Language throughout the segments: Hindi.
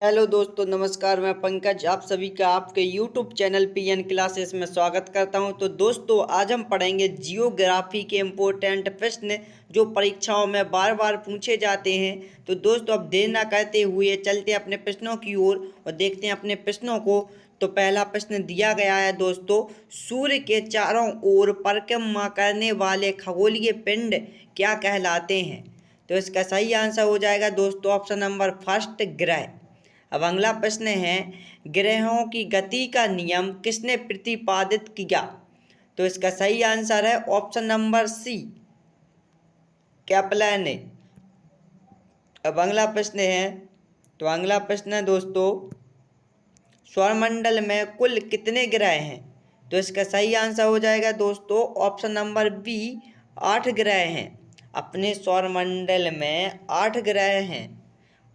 हेलो दोस्तों, नमस्कार। मैं पंकज आप सभी का आपके यूट्यूब चैनल पीएन क्लासेस में स्वागत करता हूं। तो दोस्तों, आज हम पढ़ेंगे जियोग्राफी के इम्पोर्टेंट प्रश्न जो परीक्षाओं में बार बार पूछे जाते हैं। तो दोस्तों, अब देर ना करते हुए चलते अपने प्रश्नों की ओर और देखते हैं अपने प्रश्नों को। तो पहला प्रश्न दिया गया है दोस्तों, सूर्य के चारों ओर परिक्रमा करने वाले खगोलीय पिंड क्या कहलाते हैं? तो इसका सही आंसर हो जाएगा दोस्तों ऑप्शन नंबर फर्स्ट, ग्रह। अब अगला प्रश्न है, ग्रहों की गति का नियम किसने प्रतिपादित किया? तो इसका सही आंसर है ऑप्शन नंबर सी, केपलर ने। अब अगला प्रश्न है, तो अगला प्रश्न है दोस्तों, सौरमंडल में कुल कितने ग्रह हैं? तो इसका सही आंसर हो जाएगा दोस्तों ऑप्शन नंबर बी, 8 ग्रह हैं। अपने सौरमंडल में 8 ग्रह हैं।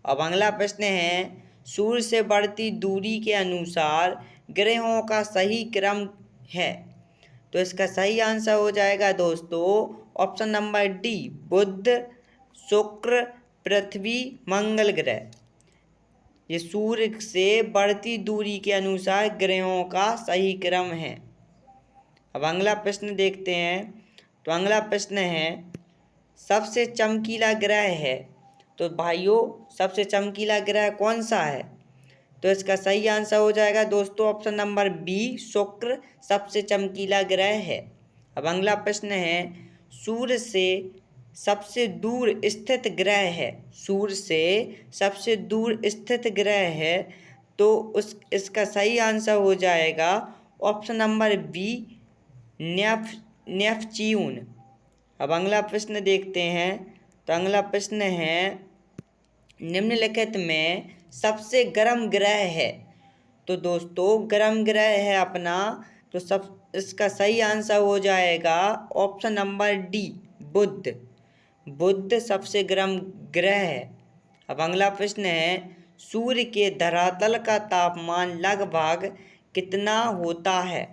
अब अगला प्रश्न है, सूर्य से बढ़ती दूरी के अनुसार ग्रहों का सही क्रम है? तो इसका सही आंसर हो जाएगा दोस्तों ऑप्शन नंबर डी, बुध, शुक्र, पृथ्वी, मंगल ग्रह। ये सूर्य से बढ़ती दूरी के अनुसार ग्रहों का सही क्रम है। अब अगला प्रश्न देखते हैं। तो अगला प्रश्न है, सबसे चमकीला ग्रह है। तो भाइयों, सबसे चमकीला ग्रह कौन सा है? तो इसका सही आंसर हो जाएगा दोस्तों ऑप्शन नंबर बी, शुक्र सबसे चमकीला ग्रह है। अब अगला प्रश्न है, सूर्य से सबसे दूर स्थित ग्रह है। सूर्य से सबसे दूर स्थित ग्रह है, तो इसका सही आंसर हो जाएगा ऑप्शन नंबर बी, नेपच्यून। अब अगला प्रश्न देखते हैं। तो अगला प्रश्न है, निम्नलिखित में सबसे गर्म ग्रह है। तो दोस्तों, गर्म ग्रह है अपना, तो इसका सही आंसर हो जाएगा ऑप्शन नंबर डी, बुध। बुध सबसे गर्म ग्रह है। अब अगला प्रश्न है, सूर्य के धरातल का तापमान लगभग कितना होता है?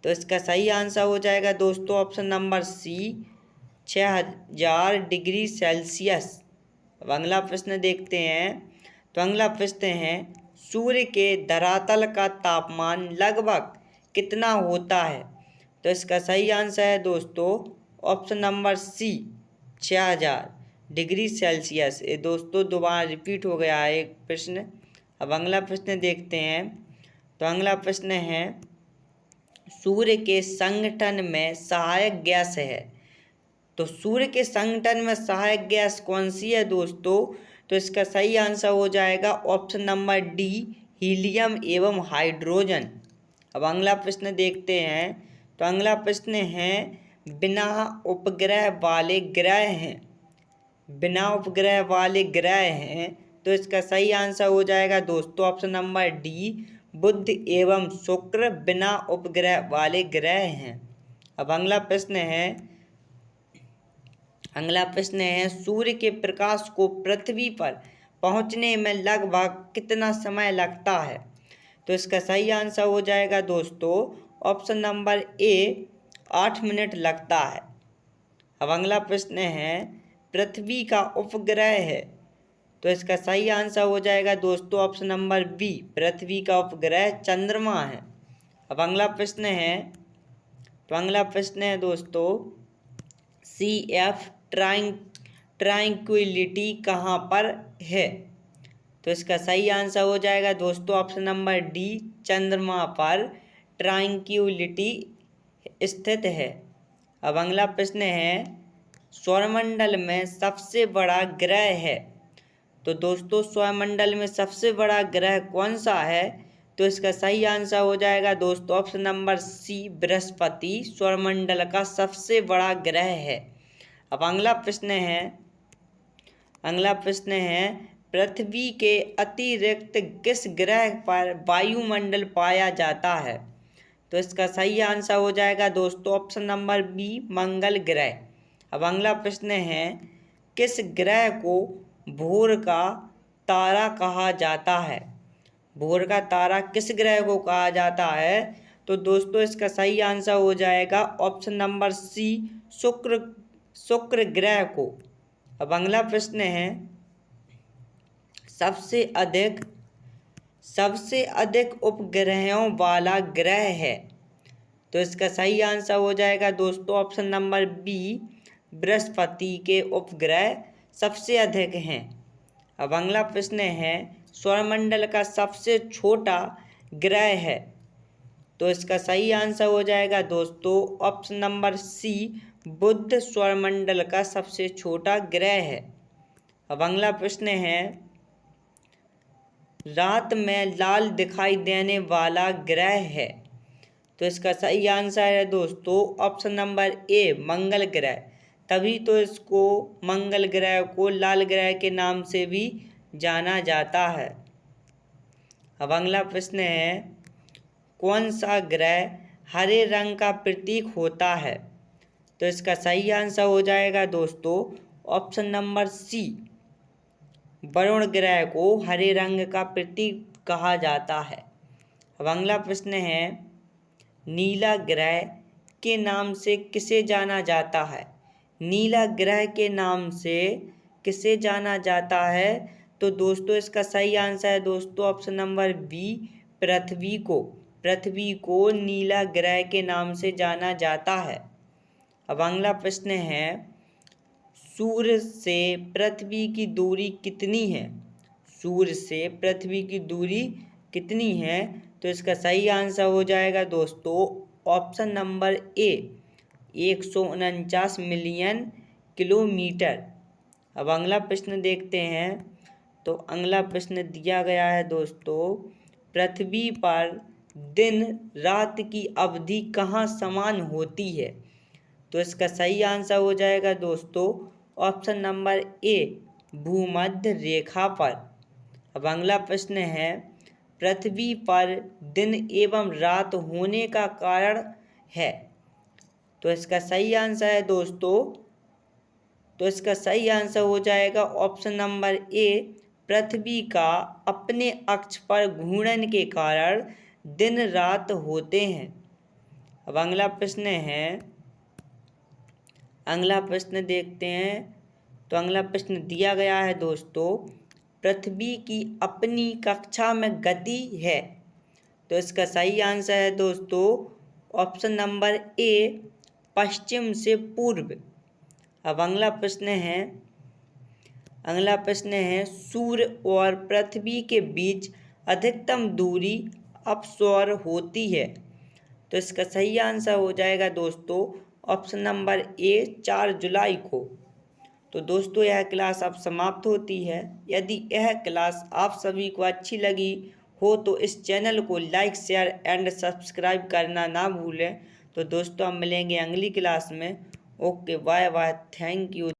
तो इसका सही आंसर हो जाएगा दोस्तों option number C, 6000 degree Celsius. अब अगला प्रश्न देखते हैं। तो अगला प्रश्न है, सूर्य के धरातल का तापमान लगभग कितना होता है? तो इसका सही आंसर है दोस्तों option number C, 6000 degree Celsius. ये दोस्तों दोबारा रिपीट हो गया है एक प्रश्न। अब अगला प्रश्न देखते हैं। तो अगला प्रश्न है, सूर्य के संगठन में सहायक गैस है। तो सूर्य के संगठन में सहायक गैस कौन सी है दोस्तों? तो इसका सही आंसर हो जाएगा ऑप्शन नंबर डी, हीलियम एवं हाइड्रोजन। अब अगला प्रश्न देखते हैं। तो अगला प्रश्न है, बिना उपग्रह वाले ग्रह हैं। बिना उपग्रह वाले ग्रह हैं, तो इसका सही आंसर हो जाएगा दोस्तों ऑप्शन नंबर डी, बुध एवं शुक्र बिना उपग्रह वाले ग्रह हैं। अब अगला प्रश्न है, सूर्य के प्रकाश को पृथ्वी पर पहुंचने में लगभग कितना समय लगता है? तो इसका सही आंसर हो जाएगा दोस्तों ऑप्शन नंबर ए, 8 मिनट लगता है। अब अगला प्रश्न है, पृथ्वी का उपग्रह है। तो इसका सही आंसर हो जाएगा दोस्तों ऑप्शन नंबर बी, पृथ्वी का उपग्रह चंद्रमा है। अब अगला प्रश्न है। तो अगला प्रश्न है दोस्तों, सी एफ ट्रांक्विलिटी कहाँ पर है? तो इसका सही आंसर हो जाएगा दोस्तों ऑप्शन नंबर डी, चंद्रमा पर ट्रांक्विलिटी स्थित है। अब अगला प्रश्न है, सौरमंडल में सबसे बड़ा ग्रह है। तो दोस्तों, सौरमंडल में सबसे बड़ा ग्रह कौन सा है? तो इसका सही आंसर हो जाएगा दोस्तों ऑप्शन नंबर सी, बृहस्पति सौरमंडल का सबसे बड़ा ग्रह है। अब अगला प्रश्न है, पृथ्वी के अतिरिक्त किस ग्रह पर वायुमंडल पाया जाता है? तो इसका सही आंसर हो जाएगा दोस्तों ऑप्शन नंबर बी, मंगल ग्रह। अब अगला प्रश्न है, किस ग्रह को भोर का तारा कहा जाता है? भोर का तारा किस ग्रह को कहा जाता है? तो दोस्तों, इसका सही आंसर हो जाएगा ऑप्शन नंबर सी, शुक्र ग्रह को। अब अगला प्रश्न है, सबसे अधिक सबसे अधिक उपग्रहों वाला ग्रह है? तो इसका सही आंसर हो जाएगा दोस्तों ऑप्शन नंबर बी, बृहस्पति के उपग्रह सबसे अधिक हैं। अब अगला प्रश्न है, सौरमंडल का सबसे छोटा ग्रह है? तो इसका सही आंसर हो जाएगा दोस्तों ऑप्शन नंबर सी, बुध सौरमंडल का सबसे छोटा ग्रह है। अब अगला प्रश्न है, रात में लाल दिखाई देने वाला ग्रह है? तो इसका सही आंसर है दोस्तों ऑप्शन नंबर ए, मंगल ग्रह। तभी तो इसको मंगल ग्रह को लाल ग्रह के नाम से भी जाना जाता है। अब अगला प्रश्न है, कौन सा ग्रह हरे रंग का प्रतीक होता है? तो इसका सही आंसर हो जाएगा दोस्तों ऑप्शन नंबर सी, वरुण ग्रह को हरे रंग का प्रतीक कहा जाता है। अब अगला प्रश्न है, नीला ग्रह के नाम से किसे जाना जाता है? नीला ग्रह के नाम से किसे जाना जाता है? तो दोस्तों इसका सही आंसर है दोस्तों ऑप्शन नंबर बी, पृथ्वी को। पृथ्वी को नीला ग्रह के नाम से जाना जाता है। अब अगला प्रश्न है, सूर्य से पृथ्वी की दूरी कितनी है? सूर्य से पृथ्वी की दूरी कितनी है? तो इसका सही आंसर हो जाएगा दोस्तों option number A, 149 million kilometre. अब अगला प्रश्न देखते हैं। तो अगला प्रश्न दिया गया है दोस्तों, पृथ्वी पर दिन रात की अवधि कहाँ समान होती है? तो इसका सही आंसर हो जाएगा दोस्तों ऑप्शन नंबर ए, भूमध्य रेखा पर। अब अगला प्रश्न है, पृथ्वी पर दिन एवं रात होने का कारण है? तो इसका सही आंसर है दोस्तों, तो इसका सही आंसर हो जाएगा ऑप्शन नंबर ए, पृथ्वी का अपने अक्ष पर घूर्णन के कारण दिन रात होते हैं। अब अगला प्रश्न है, अगला प्रश्न देखते हैं। तो अगला प्रश्न दिया गया है दोस्तों, पृथ्वी की अपनी कक्षा में गति है? तो इसका सही आंसर है दोस्तों ऑप्शन नंबर ए, पश्चिम से पूर्व। अब अगला प्रश्न है, सूर्य और पृथ्वी के बीच अधिकतम दूरी अपसौर होती है? तो इसका सही आंसर हो जाएगा दोस्तों ऑप्शन नंबर ए, 4 जुलाई को। तो दोस्तों यह क्लास अब समाप्त होती है। यदि यह क्लास आप सभी को अच्छी लगी हो तो इस चैनल को लाइक, शेयर एंड सब्सक्राइब करना ना भूलें। तो दोस्तों हम मिलेंगे अगली क्लास में। Okay, bye bye, thank you.